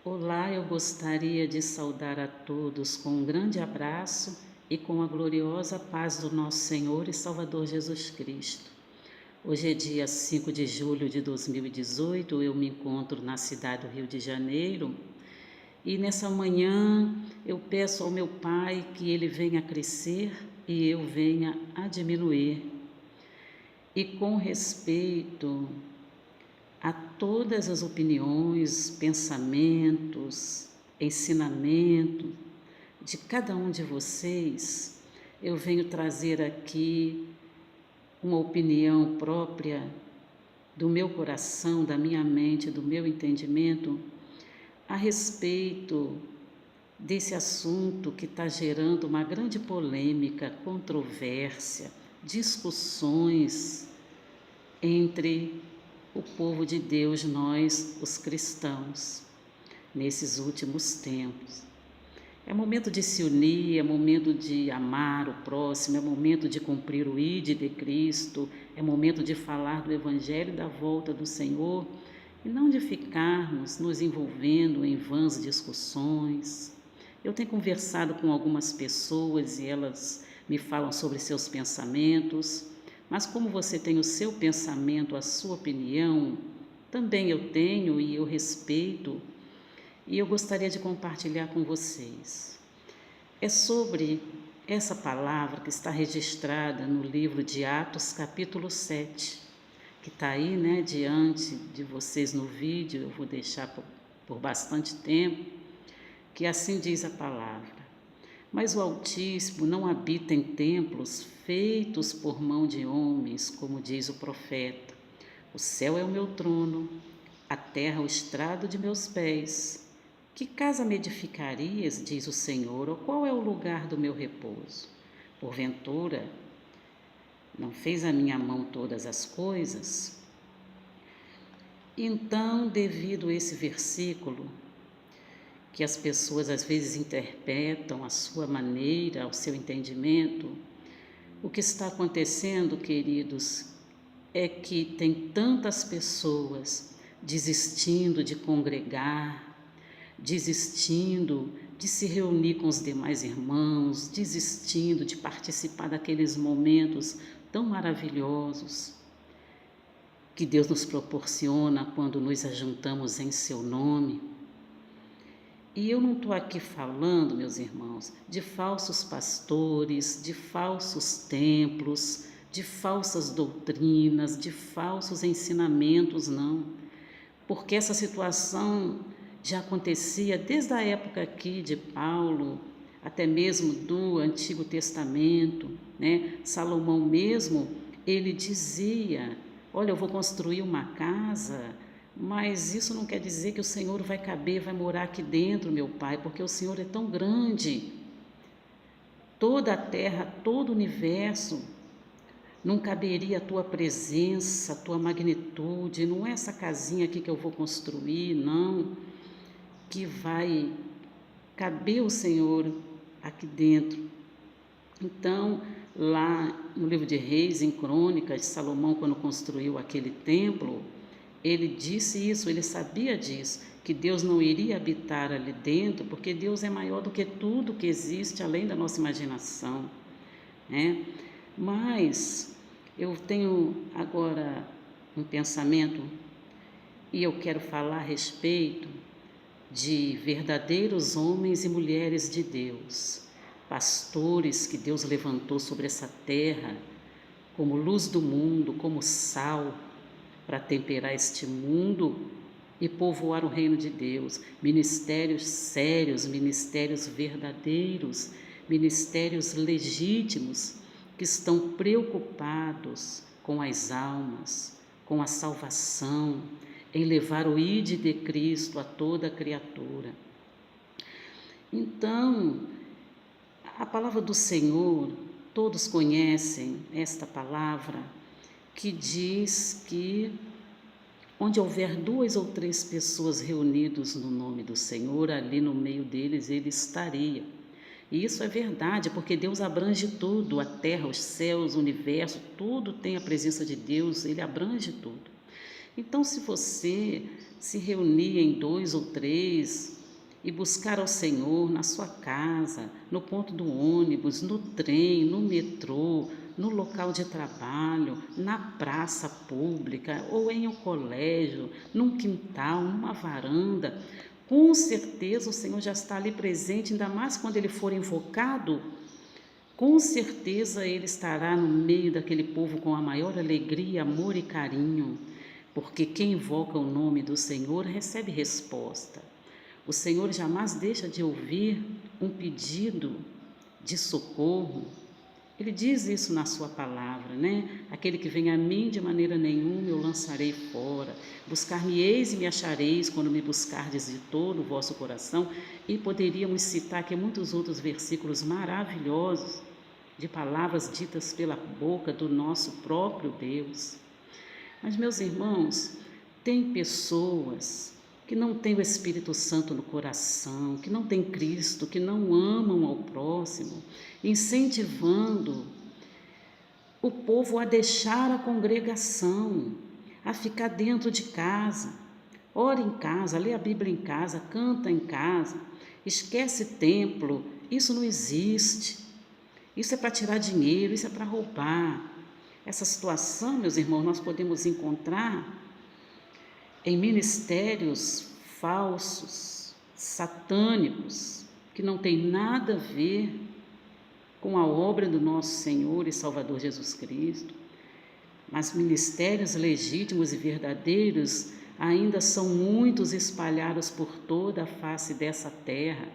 Olá, eu gostaria de saudar a todos com um grande abraço e com a gloriosa paz do nosso Senhor e Salvador Jesus Cristo. Hoje é dia 5 de julho de 2018, eu me encontro na cidade do Rio de Janeiro e nessa manhã eu peço ao meu Pai que Ele venha crescer e eu venha a diminuir. E com respeito a todas as opiniões, pensamentos, ensinamentos de cada um de vocês, eu venho trazer aqui uma opinião própria do meu coração, da minha mente, do meu entendimento a respeito desse assunto que está gerando uma grande polêmica, controvérsia, discussões entre o povo de Deus, nós, os cristãos, nesses últimos tempos. É momento de se unir, é momento de amar o próximo, é momento de cumprir o ID de Cristo, é momento de falar do Evangelho da volta do Senhor e não de ficarmos nos envolvendo em vãs discussões. Eu tenho conversado com algumas pessoas e elas me falam sobre seus pensamentos, mas como você tem o seu pensamento, a sua opinião, também eu tenho e eu respeito, e eu gostaria de compartilhar com vocês. É sobre essa palavra que está registrada no livro de Atos, capítulo 7, que está aí, diante de vocês no vídeo, eu vou deixar por bastante tempo, que assim diz a palavra. Mas o Altíssimo não habita em templos feitos por mão de homens, como diz o profeta. O céu é o meu trono, a terra o estrado de meus pés. Que casa me edificarias, diz o Senhor, ou qual é o lugar do meu repouso? Porventura, não fez a minha mão todas as coisas? Então, devido a esse versículo, que as pessoas às vezes interpretam à sua maneira, ao seu entendimento, o que está acontecendo, queridos, é que tem tantas pessoas desistindo de congregar, desistindo de se reunir com os demais irmãos, desistindo de participar daqueles momentos tão maravilhosos que Deus nos proporciona quando nos ajuntamos em seu nome. E eu não estou aqui falando, meus irmãos, de falsos pastores, de falsos templos, de falsas doutrinas, de falsos ensinamentos, não. Porque essa situação já acontecia desde a época aqui de Paulo, até mesmo do Antigo Testamento, né? Salomão mesmo, ele dizia, olha, eu vou construir uma casa, mas isso não quer dizer que o Senhor vai caber, vai morar aqui dentro, meu Pai, porque o Senhor é tão grande. Toda a terra, todo o universo, não caberia a tua presença, a tua magnitude, não é essa casinha aqui que eu vou construir, não, que vai caber o Senhor aqui dentro. Então, lá no livro de Reis, em Crônicas, Salomão, quando construiu aquele templo, ele disse isso, ele sabia disso, que Deus não iria habitar ali dentro, porque Deus é maior do que tudo que existe, além da nossa imaginação, né? Mas eu tenho agora um pensamento e eu quero falar a respeito de verdadeiros homens e mulheres de Deus, pastores que Deus levantou sobre essa terra como luz do mundo, como sal, para temperar este mundo e povoar o reino de Deus. Ministérios sérios, ministérios verdadeiros, ministérios legítimos, que estão preocupados com as almas, com a salvação, em levar o ID de Cristo a toda criatura. Então, a palavra do Senhor, todos conhecem esta palavra, que diz que onde houver 2 ou 3 pessoas reunidas no nome do Senhor, ali no meio deles ele estaria. E isso é verdade, porque Deus abrange tudo, a terra, os céus, o universo, tudo tem a presença de Deus, ele abrange tudo. Então, se você se reunir em 2 ou 3 e buscar ao Senhor na sua casa, no ponto do ônibus, no trem, no metrô, no local de trabalho, na praça pública ou em um colégio, num quintal, numa varanda, com certeza o Senhor já está ali presente, ainda mais quando ele for invocado. Com certeza ele estará no meio daquele povo com a maior alegria, amor e carinho, porque quem invoca o nome do Senhor recebe resposta. O Senhor jamais deixa de ouvir um pedido de socorro. Ele diz isso na sua palavra, né? Aquele que vem a mim de maneira nenhuma eu lançarei fora. Buscar-me-eis e me achareis quando me buscardes de todo o vosso coração. E poderíamos citar aqui muitos outros versículos maravilhosos de palavras ditas pela boca do nosso próprio Deus. Mas, meus irmãos, tem pessoas que não têm o Espírito Santo no coração, que não têm Cristo, que não amam ao próximo, incentivando o povo a deixar a congregação, a ficar dentro de casa. Ora em casa, lê a Bíblia em casa, canta em casa, esquece templo, isso não existe. Isso é para tirar dinheiro, isso é para roubar. Essa situação, meus irmãos, nós podemos encontrar em ministérios falsos, satânicos, que não tem nada a ver com a obra do nosso Senhor e Salvador Jesus Cristo. Mas ministérios legítimos e verdadeiros ainda são muitos espalhados por toda a face dessa terra.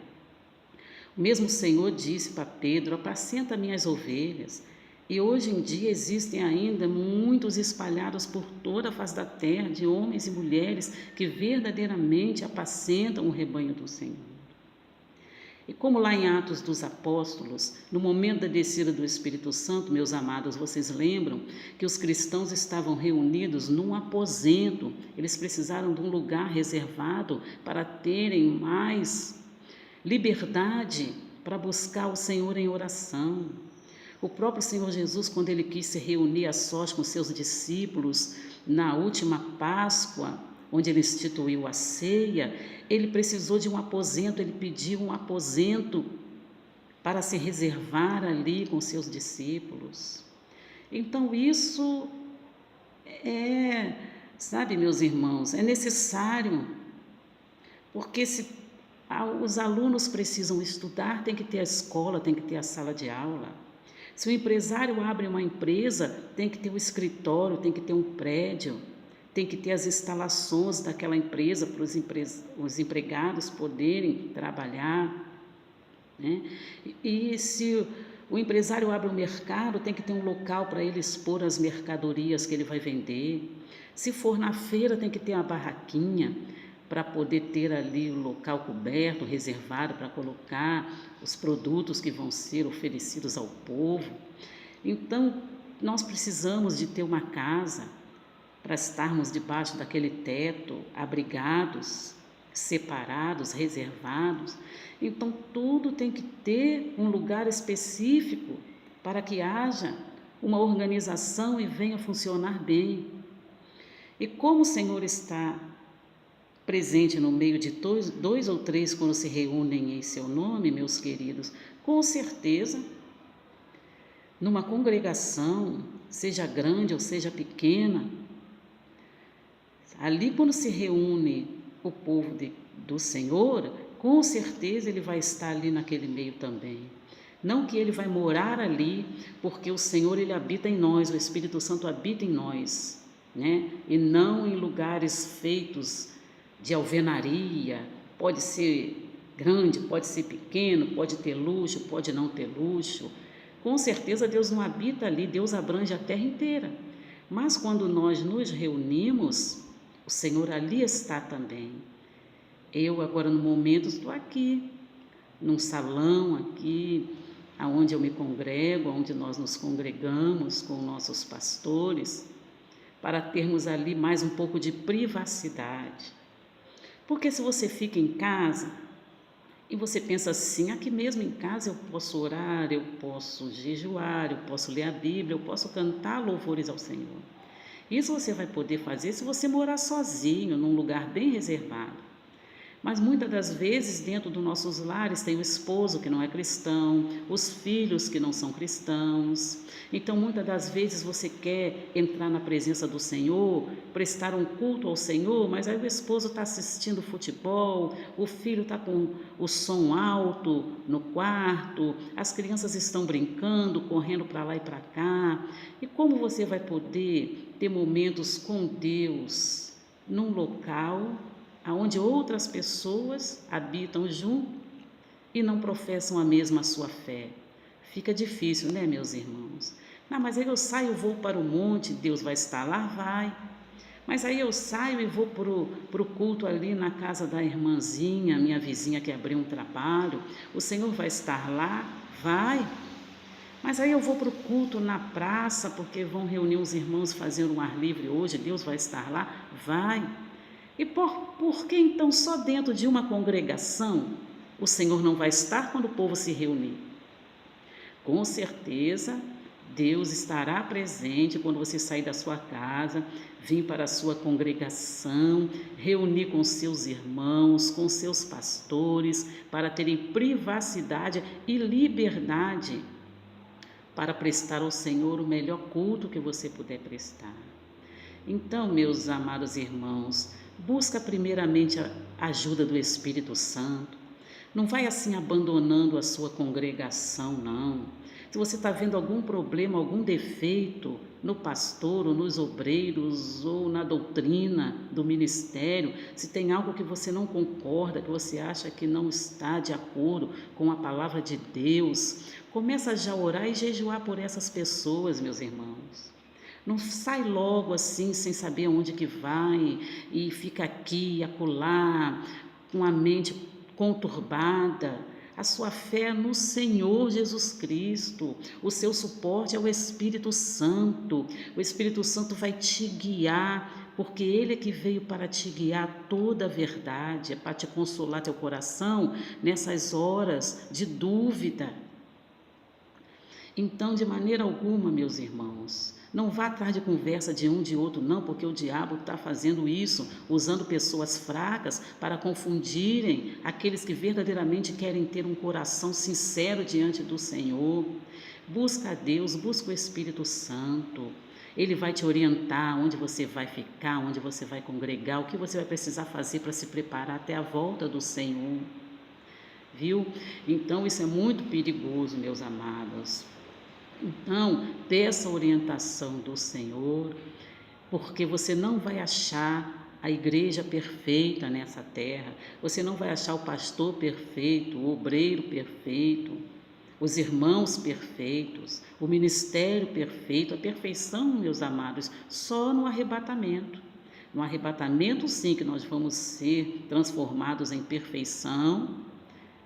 O mesmo Senhor disse para Pedro: apacenta minhas ovelhas. E hoje em dia existem ainda muitos espalhados por toda a face da terra, de homens e mulheres que verdadeiramente apacentam o rebanho do Senhor. E como lá em Atos dos Apóstolos, no momento da descida do Espírito Santo, meus amados, vocês lembram que os cristãos estavam reunidos num aposento, eles precisaram de um lugar reservado para terem mais liberdade para buscar o Senhor em oração. O próprio Senhor Jesus, quando ele quis se reunir a sós com seus discípulos na última Páscoa, onde ele instituiu a ceia, ele precisou de um aposento, ele pediu um aposento para se reservar ali com seus discípulos. Então isso sabe, meus irmãos, é necessário, porque os alunos precisam estudar, tem que ter a escola, tem que ter a sala de aula. Se o empresário abre uma empresa, tem que ter um escritório, tem que ter um prédio, tem que ter as instalações daquela empresa para os empregados poderem trabalhar, né? E se o empresário abre um mercado, tem que ter um local para ele expor as mercadorias que ele vai vender. Se for na feira, tem que ter uma barraquinha para poder ter ali o local coberto, reservado para colocar os produtos que vão ser oferecidos ao povo. Então, nós precisamos de ter uma casa para estarmos debaixo daquele teto, abrigados, separados, reservados. Então, tudo tem que ter um lugar específico para que haja uma organização e venha funcionar bem. E como o Senhor está presente no meio de dois ou três quando se reúnem em seu nome, meus queridos, com certeza, numa congregação, seja grande ou seja pequena, ali quando se reúne o povo do Senhor, com certeza ele vai estar ali naquele meio também. Não que ele vai morar ali, porque o Senhor ele habita em nós, o Espírito Santo habita em nós, né? E não em lugares feitos de alvenaria, pode ser grande, pode ser pequeno, pode ter luxo, pode não ter luxo. Com certeza Deus não habita ali, Deus abrange a terra inteira. Mas quando nós nos reunimos, o Senhor ali está também. Eu agora no momento estou aqui, num salão aqui, aonde eu me congrego, onde nós nos congregamos com nossos pastores, para termos ali mais um pouco de privacidade. Porque se você fica em casa e você pensa assim, aqui mesmo em casa eu posso orar, eu posso jejuar, eu posso ler a Bíblia, eu posso cantar louvores ao Senhor. Isso você vai poder fazer se você morar sozinho, num lugar bem reservado. Mas muitas das vezes, dentro dos nossos lares, tem o esposo que não é cristão, os filhos que não são cristãos. Então, muitas das vezes você quer entrar na presença do Senhor, prestar um culto ao Senhor, mas aí o esposo está assistindo futebol, o filho está com o som alto no quarto, as crianças estão brincando, correndo para lá e para cá. E como você vai poder ter momentos com Deus num local onde outras pessoas habitam junto e não professam a mesma sua fé? Fica difícil, né, meus irmãos? Não, mas aí eu saio, vou para o monte, Deus vai estar lá? Vai. Mas aí eu saio e vou para o culto ali na casa da irmãzinha, minha vizinha que abriu um trabalho, o Senhor vai estar lá? Vai. Mas aí eu vou para o culto na praça, porque vão reunir os irmãos fazendo um ar livre hoje, Deus vai estar lá? Vai. E por que então só dentro de uma congregação o Senhor não vai estar quando o povo se reunir? Com certeza, Deus estará presente quando você sair da sua casa, vir para a sua congregação, reunir com seus irmãos, com seus pastores, para terem privacidade e liberdade para prestar ao Senhor o melhor culto que você puder prestar. Então, meus amados irmãos, busca primeiramente a ajuda do Espírito Santo. Não vai assim abandonando a sua congregação, não. Se você está vendo algum problema, algum defeito no pastor, ou nos obreiros, ou na doutrina do ministério, se tem algo que você não concorda, que você acha que não está de acordo com a palavra de Deus, começa já a orar e jejuar por essas pessoas, meus irmãos. Não sai logo assim, sem saber aonde que vai, e fica aqui e acolá, com a mente conturbada. A sua fé é no Senhor Jesus Cristo, o seu suporte é o Espírito Santo. O Espírito Santo vai te guiar, porque Ele é que veio para te guiar toda a verdade, é para te consolar teu coração nessas horas de dúvida. Então, de maneira alguma, meus irmãos, não vá atrás de conversa de um de outro, não, porque o diabo está fazendo isso, usando pessoas fracas para confundirem aqueles que verdadeiramente querem ter um coração sincero diante do Senhor. Busca a Deus, busca o Espírito Santo. Ele vai te orientar onde você vai ficar, onde você vai congregar, o que você vai precisar fazer para se preparar até a volta do Senhor. Viu? Então, isso é muito perigoso, meus amados. Então, peça a orientação do Senhor, porque você não vai achar a igreja perfeita nessa terra, você não vai achar o pastor perfeito, o obreiro perfeito, os irmãos perfeitos, o ministério perfeito, a perfeição, meus amados, só no arrebatamento. No arrebatamento, sim, que nós vamos ser transformados em perfeição.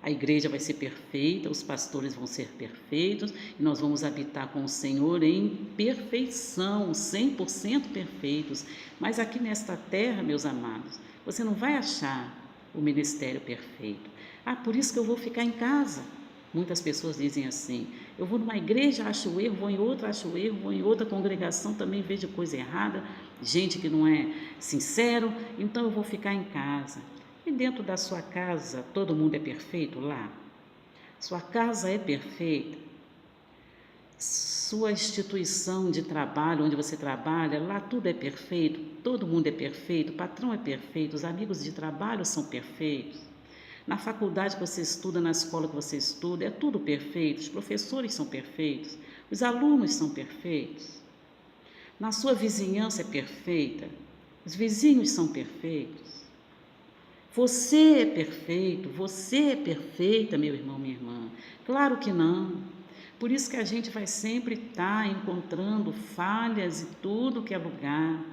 A igreja vai ser perfeita, os pastores vão ser perfeitos e nós vamos habitar com o Senhor em perfeição, 100% perfeitos. Mas aqui nesta terra, meus amados, você não vai achar o ministério perfeito. Por isso que eu vou ficar em casa. Muitas pessoas dizem assim: eu vou numa igreja, acho erro, vou em outra, acho erro, vou em outra congregação, também vejo coisa errada, gente que não é sincero, então eu vou ficar em casa. E dentro da sua casa, todo mundo é perfeito lá? Sua casa é perfeita? Sua instituição de trabalho, onde você trabalha, lá tudo é perfeito? Todo mundo é perfeito? O patrão é perfeito? Os amigos de trabalho são perfeitos? Na faculdade que você estuda, na escola que você estuda, é tudo perfeito? Os professores são perfeitos? Os alunos são perfeitos? Na sua vizinhança é perfeita? Os vizinhos são perfeitos? Você é perfeito, você é perfeita, meu irmão, minha irmã? Claro que não. Por isso que a gente vai sempre estar encontrando falhas em tudo que é lugar,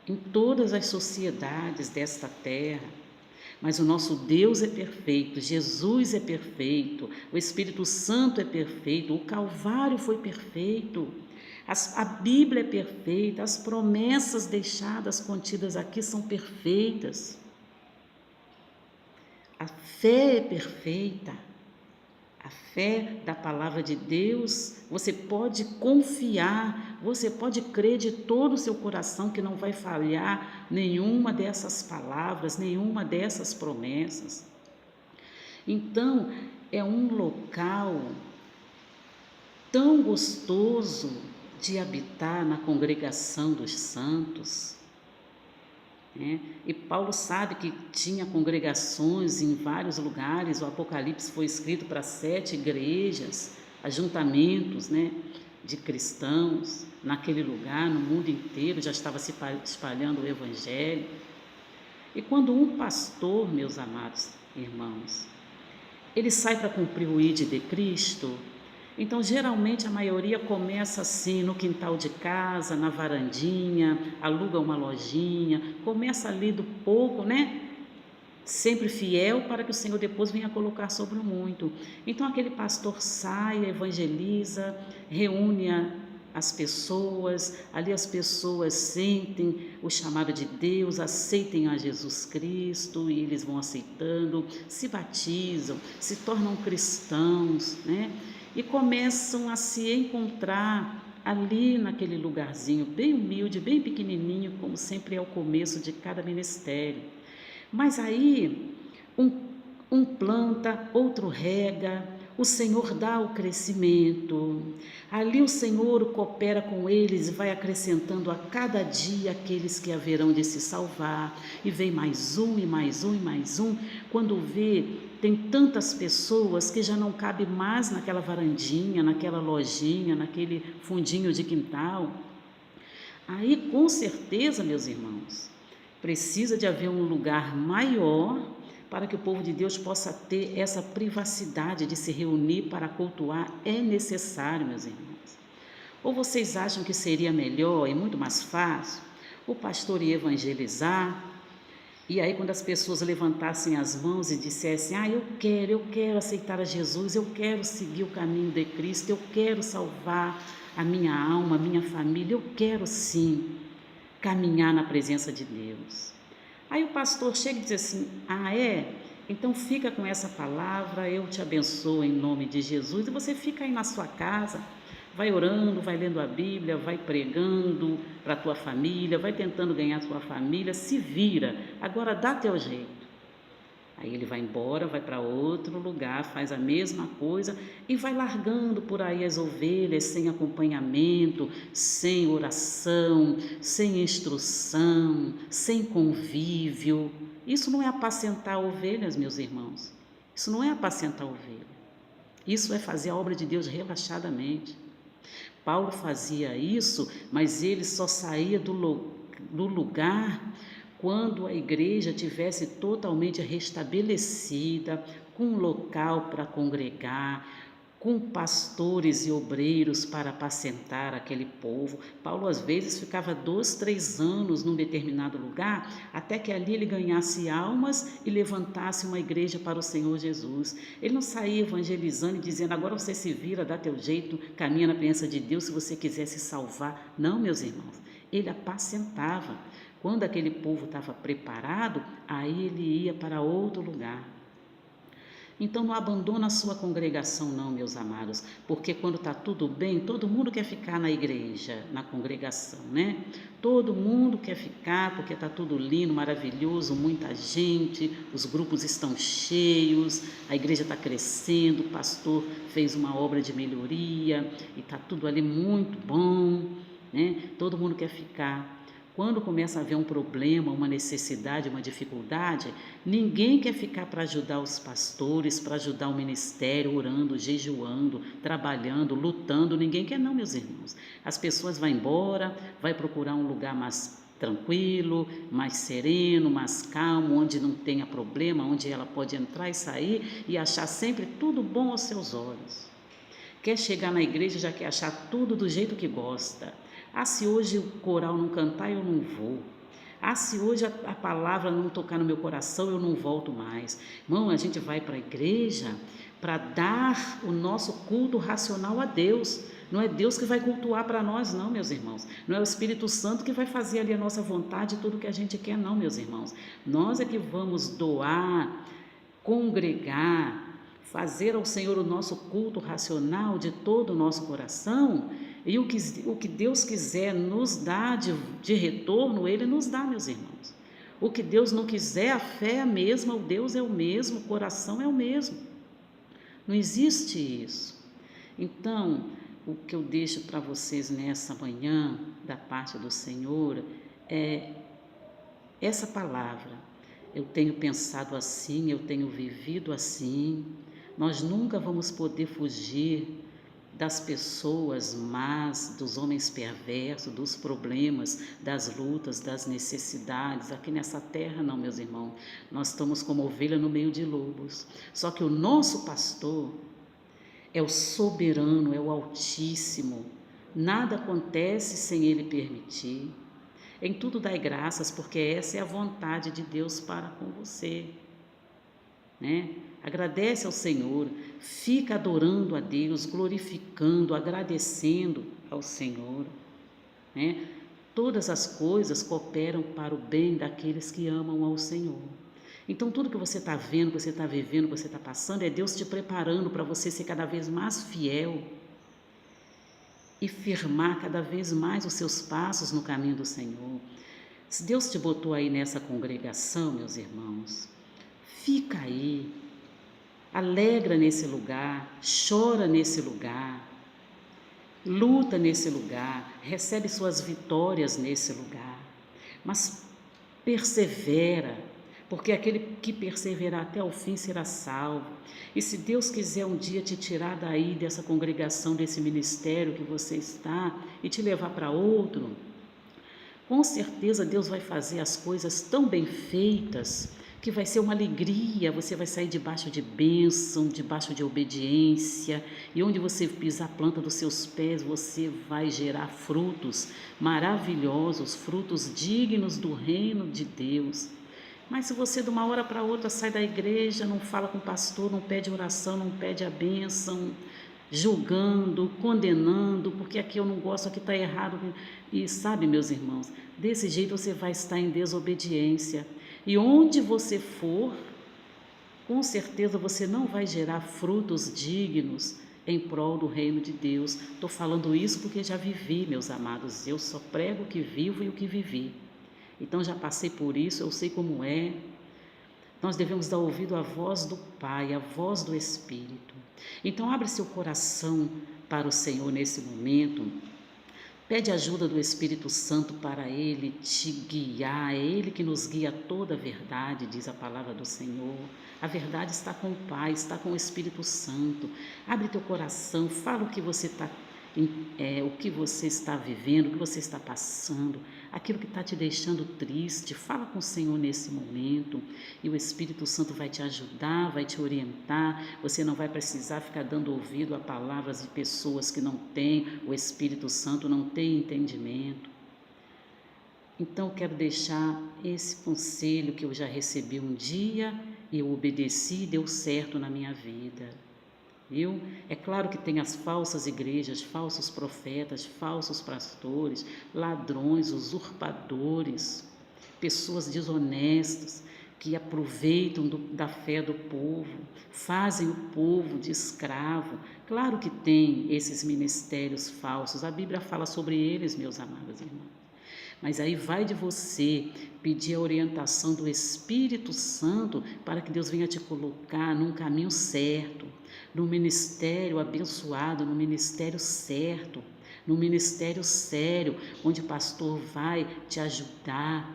em todas as sociedades desta terra. Mas o nosso Deus é perfeito, Jesus é perfeito, o Espírito Santo é perfeito, o Calvário foi perfeito, a Bíblia é perfeita, as promessas deixadas, contidas aqui são perfeitas. A fé é perfeita, a fé da palavra de Deus, você pode confiar, você pode crer de todo o seu coração que não vai falhar nenhuma dessas palavras, nenhuma dessas promessas. Então, é um local tão gostoso de habitar na congregação dos santos, né? E Paulo sabe que tinha congregações em vários lugares. O Apocalipse foi escrito para 7 igrejas, ajuntamentos, né, de cristãos naquele lugar, no mundo inteiro, já estava se espalhando o Evangelho. E quando um pastor, meus amados irmãos, ele sai para cumprir o ID de Cristo, então geralmente a maioria começa assim, no quintal de casa, na varandinha, aluga uma lojinha, começa ali do pouco, né? Sempre fiel, para que o Senhor depois venha colocar sobre o muito. Então aquele pastor sai, evangeliza, reúne as pessoas, ali as pessoas sentem o chamado de Deus, aceitem a Jesus Cristo, e eles vão aceitando, se batizam, se tornam cristãos, né? E começam a se encontrar ali naquele lugarzinho bem humilde, bem pequenininho, como sempre é o começo de cada ministério. Mas aí um planta, outro rega, o Senhor dá o crescimento. Ali o Senhor coopera com eles e vai acrescentando a cada dia aqueles que haverão de se salvar. E vem mais um, e mais um, e mais um. Quando vê, tem tantas pessoas que já não cabe mais naquela varandinha, naquela lojinha, naquele fundinho de quintal. Aí, com certeza, meus irmãos, precisa de haver um lugar maior para que o povo de Deus possa ter essa privacidade de se reunir para cultuar. É necessário, meus irmãos. Ou vocês acham que seria melhor e muito mais fácil o pastor ir evangelizar, e aí quando as pessoas levantassem as mãos e dissessem: eu quero aceitar a Jesus, eu quero seguir o caminho de Cristo, eu quero salvar a minha alma, a minha família, eu quero sim caminhar na presença de Deus. Aí o pastor chega e diz assim: então fica com essa palavra, eu te abençoo em nome de Jesus, e você fica aí na sua casa, vai orando, vai lendo a Bíblia, vai pregando para a tua família, vai tentando ganhar a tua família, se vira, agora dá teu jeito. Aí ele vai embora, vai para outro lugar, faz a mesma coisa e vai largando por aí as ovelhas sem acompanhamento, sem oração, sem instrução, sem convívio. Isso não é apacentar ovelhas, meus irmãos. Isso não é apacentar ovelha. Isso é fazer a obra de Deus relaxadamente. Paulo fazia isso, mas ele só saía do lugar quando a igreja tivesse totalmente restabelecida, com um local para congregar, com pastores e obreiros para apacentar aquele povo. Paulo às vezes ficava 2, 3 anos num determinado lugar, até que ali ele ganhasse almas e levantasse uma igreja para o Senhor Jesus. Ele não saía evangelizando e dizendo: agora você se vira, dá teu jeito, caminha na presença de Deus se você quiser se salvar. Não, meus irmãos, ele apacentava. Quando aquele povo estava preparado, aí ele ia para outro lugar. Então não abandona a sua congregação não, meus amados, porque quando está tudo bem, todo mundo quer ficar na igreja, na congregação, né? Todo mundo quer ficar porque está tudo lindo, maravilhoso, muita gente, os grupos estão cheios, a igreja está crescendo, o pastor fez uma obra de melhoria e está tudo ali muito bom, né? Todo mundo quer ficar. Quando começa a haver um problema, uma necessidade, uma dificuldade, ninguém quer ficar para ajudar os pastores, para ajudar o ministério, orando, jejuando, trabalhando, lutando. Ninguém quer não, meus irmãos. As pessoas vão embora, vai procurar um lugar mais tranquilo, mais sereno, mais calmo, onde não tenha problema, onde ela pode entrar e sair e achar sempre tudo bom aos seus olhos. Quer chegar na igreja, já quer achar tudo do jeito que gosta. Se hoje o coral não cantar, eu não vou. Se hoje a palavra não tocar no meu coração, eu não volto mais. Irmão, a gente vai para a igreja para dar o nosso culto racional a Deus. Não é Deus que vai cultuar para nós, não, meus irmãos. Não é o Espírito Santo que vai fazer ali a nossa vontade e tudo que a gente quer, não, meus irmãos. Nós é que vamos doar, congregar, fazer ao Senhor o nosso culto racional de todo o nosso coração, e o que Deus quiser nos dar de retorno, Ele nos dá, meus irmãos. O que Deus não quiser, a fé é a mesma, o Deus é o mesmo, o coração é o mesmo. Não existe isso. Então, o que eu deixo para vocês nessa manhã, da parte do Senhor, é essa palavra. Eu tenho pensado assim, eu tenho vivido assim. Nós nunca vamos poder fugir das pessoas más, dos homens perversos, dos problemas, das lutas, das necessidades. Aqui nessa terra não, meus irmãos, nós estamos como ovelha no meio de lobos. Só que o nosso pastor é o soberano, é o Altíssimo. Nada acontece sem Ele permitir. Em tudo dai graças, porque essa é a vontade de Deus para com você, né? Agradece ao Senhor, fica adorando a Deus, glorificando, agradecendo ao Senhor, né? Todas as coisas cooperam para o bem daqueles que amam ao Senhor. Então tudo que você está vendo, que você está vivendo, que você está passando, é Deus te preparando para você ser cada vez mais fiel e firmar cada vez mais os seus passos no caminho do Senhor. Se Deus te botou aí nessa congregação, meus irmãos, fica aí, alegra nesse lugar, chora nesse lugar, luta nesse lugar, recebe suas vitórias nesse lugar, mas persevera, porque aquele que perseverar até o fim será salvo. E se Deus quiser um dia te tirar daí, dessa congregação, desse ministério que você está, e te levar para outro, com certeza Deus vai fazer as coisas tão bem feitas, que vai ser uma alegria, você vai sair debaixo de bênção, debaixo de obediência, e onde você pisar a planta dos seus pés, você vai gerar frutos maravilhosos, frutos dignos do reino de Deus. Mas se você de uma hora para outra sai da igreja, não fala com o pastor, não pede oração, não pede a bênção, julgando, condenando, porque aqui eu não gosto, aqui está errado. E sabe, meus irmãos, desse jeito você vai estar em desobediência. E onde você for, com certeza você não vai gerar frutos dignos em prol do reino de Deus. Estou falando isso porque já vivi, meus amados. Eu só prego o que vivo e o que vivi. Então já passei por isso, eu sei como é. Nós devemos dar ouvido à voz do Pai, à voz do Espírito. Então abre seu coração para o Senhor nesse momento. Pede ajuda do Espírito Santo para Ele te guiar. É Ele que nos guia a toda a verdade, diz a palavra do Senhor. A verdade está com o Pai, está com o Espírito Santo. Abre teu coração, fala o que você está vivendo, o que você está passando, aquilo que está te deixando triste. Fala com o Senhor nesse momento e o Espírito Santo vai te ajudar, vai te orientar. Você não vai precisar ficar dando ouvido a palavras de pessoas que não têm o Espírito Santo, não têm entendimento. Então eu quero deixar esse conselho que eu já recebi um dia e eu obedeci e deu certo na minha vida. Viu? É claro que tem as falsas igrejas, falsos profetas, falsos pastores, ladrões, usurpadores, pessoas desonestas que aproveitam da fé do povo, fazem o povo de escravo. Claro que tem esses ministérios falsos, a Bíblia fala sobre eles, meus amados irmãos. Mas aí vai de você pedir a orientação do Espírito Santo para que Deus venha te colocar num caminho certo, no ministério abençoado, no ministério certo, no ministério sério, onde o pastor vai te ajudar,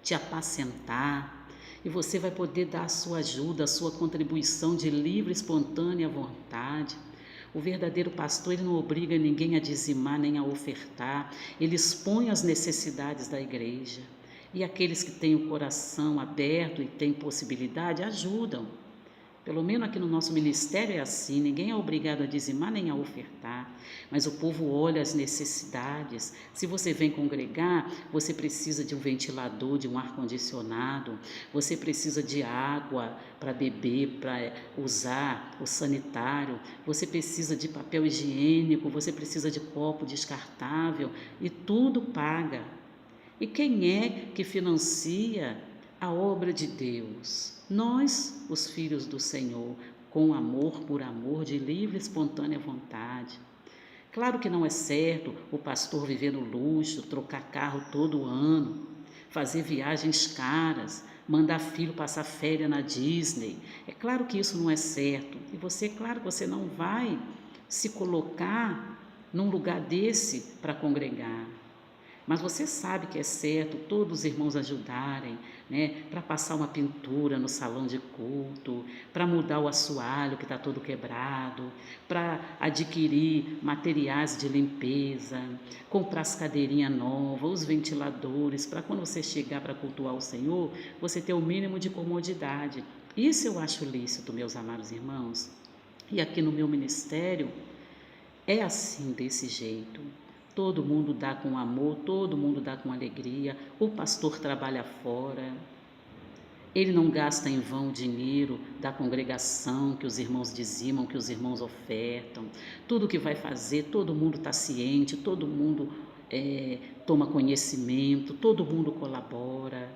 te apacentar, e você vai poder dar a sua ajuda, a sua contribuição de livre, espontânea vontade. O verdadeiro pastor, ele não obriga ninguém a dizimar nem a ofertar, ele expõe as necessidades da igreja. E aqueles que têm o coração aberto e têm possibilidade, ajudam. Pelo menos aqui no nosso ministério é assim, ninguém é obrigado a dizimar nem a ofertar, mas o povo olha as necessidades. Se você vem congregar, você precisa de um ventilador, de um ar-condicionado, você precisa de água para beber, para usar o sanitário, você precisa de papel higiênico, você precisa de copo descartável e tudo paga. E quem é que financia a obra de Deus? Nós, os filhos do Senhor, com amor por amor, de livre e espontânea vontade. Claro que não é certo o pastor viver no luxo, trocar carro todo ano, fazer viagens caras, mandar filho passar férias na Disney. É claro que isso não é certo. E você, claro que você não vai se colocar num lugar desse para congregar. Mas você sabe que é certo todos os irmãos ajudarem, né, para passar uma pintura no salão de culto, para mudar o assoalho que está todo quebrado, para adquirir materiais de limpeza, comprar as cadeirinhas novas, os ventiladores, para quando você chegar para cultuar o Senhor, você ter o mínimo de comodidade. Isso eu acho lícito, meus amados irmãos. E aqui no meu ministério é assim, desse jeito. Todo mundo dá com amor, todo mundo dá com alegria. O pastor trabalha fora. Ele não gasta em vão o dinheiro da congregação que os irmãos dizimam, que os irmãos ofertam. Tudo que vai fazer, todo mundo está ciente, todo mundo toma conhecimento, todo mundo colabora.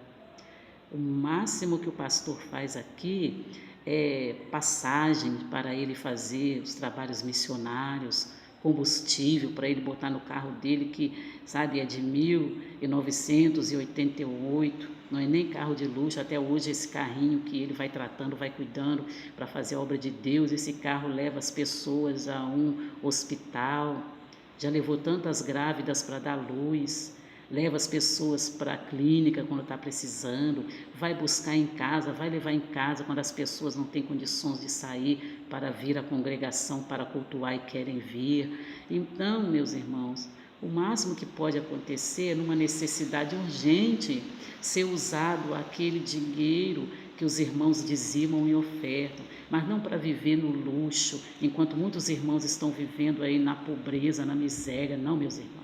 O máximo que o pastor faz aqui é passagem para ele fazer os trabalhos missionários, combustível para ele botar no carro dele, que, sabe, é de 1988, não é nem carro de luxo, até hoje esse carrinho que ele vai tratando, vai cuidando para fazer a obra de Deus, esse carro leva as pessoas a um hospital, já levou tantas grávidas para dar luz, leva as pessoas para a clínica quando está precisando, vai buscar em casa, vai levar em casa quando as pessoas não têm condições de sair para vir à congregação, para cultuar e querem vir. Então, meus irmãos, o máximo que pode acontecer, numa necessidade urgente, ser usado aquele dinheiro que os irmãos dizimam e ofertam, mas não para viver no luxo, enquanto muitos irmãos estão vivendo aí na pobreza, na miséria. Não, meus irmãos.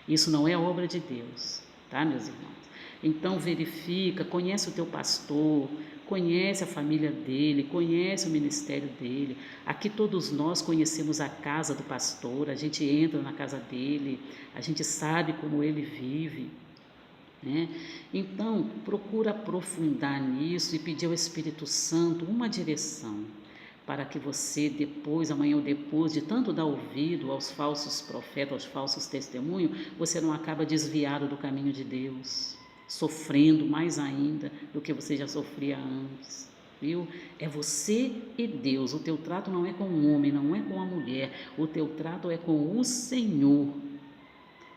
Isso não é obra de Deus, tá, meus irmãos? Então verifica, conhece o teu pastor, conhece a família dele, conhece o ministério dele. Aqui todos nós conhecemos a casa do pastor, a gente entra na casa dele, a gente sabe como ele vive, né? Então procura aprofundar nisso e pedir ao Espírito Santo uma direção, para que você depois, amanhã ou depois, de tanto dar ouvido aos falsos profetas, aos falsos testemunhos, você não acaba desviado do caminho de Deus, sofrendo mais ainda do que você já sofria antes, viu? É você e Deus. O teu trato não é com o homem, não é com a mulher, o teu trato é com o Senhor.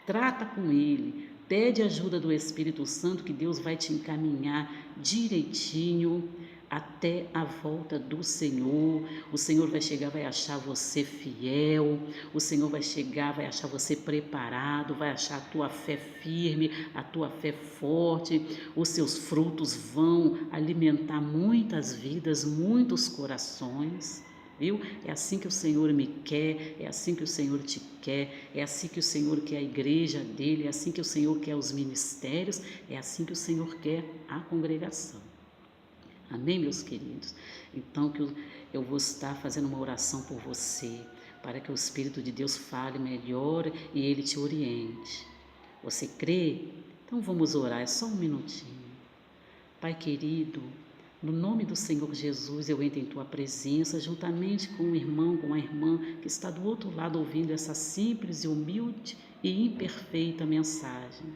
Trata com Ele, pede ajuda do Espírito Santo, que Deus vai te encaminhar direitinho até a volta do Senhor. O Senhor vai chegar, vai achar você fiel, o Senhor vai chegar, vai achar você preparado, vai achar a tua fé firme, a tua fé forte. Os seus frutos vão alimentar muitas vidas, muitos corações. Viu? É assim que o Senhor me quer, é assim que o Senhor te quer, é assim que o Senhor quer a igreja dele, é assim que o Senhor quer os ministérios, é assim que o Senhor quer a congregação. Amém, meus queridos? Então, que eu vou estar fazendo uma oração por você, para que o Espírito de Deus fale melhor e ele te oriente. Você crê? Então vamos orar, é só um minutinho. Pai querido, no nome do Senhor Jesus, eu entro em Tua presença, juntamente com o irmão, com a irmã que está do outro lado ouvindo essa simples e humilde e imperfeita mensagem.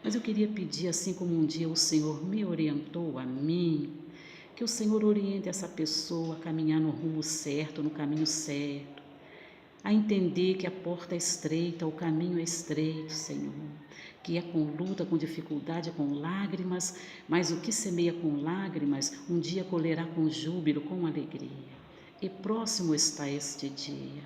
Mas eu queria pedir, assim como um dia o Senhor me orientou a mim, que o Senhor oriente essa pessoa a caminhar no rumo certo, no caminho certo, a entender que a porta é estreita, o caminho é estreito, Senhor, que é com luta, com dificuldade, com lágrimas, mas o que semeia com lágrimas, um dia colherá com júbilo, com alegria. E próximo está este dia.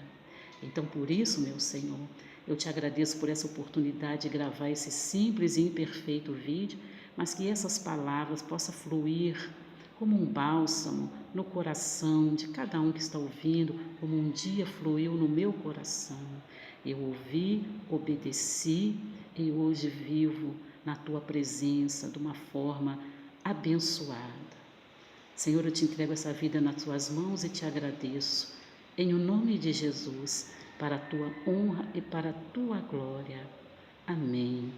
Então, por isso, meu Senhor, eu te agradeço por essa oportunidade de gravar esse simples e imperfeito vídeo, mas que essas palavras possam fluir como um bálsamo no coração de cada um que está ouvindo, como um dia fluiu no meu coração. Eu ouvi, obedeci e hoje vivo na Tua presença de uma forma abençoada. Senhor, eu te entrego essa vida nas Tuas mãos e te agradeço, em o nome de Jesus, para a Tua honra e para a Tua glória. Amém.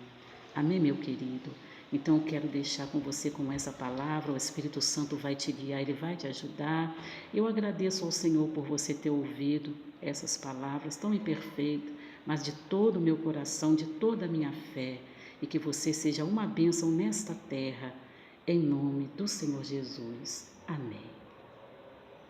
Amém, meu querido. Então eu quero deixar com você com essa palavra, o Espírito Santo vai te guiar, ele vai te ajudar. Eu agradeço ao Senhor por você ter ouvido essas palavras tão imperfeitas, mas de todo o meu coração, de toda a minha fé, e que você seja uma bênção nesta terra, em nome do Senhor Jesus. Amém.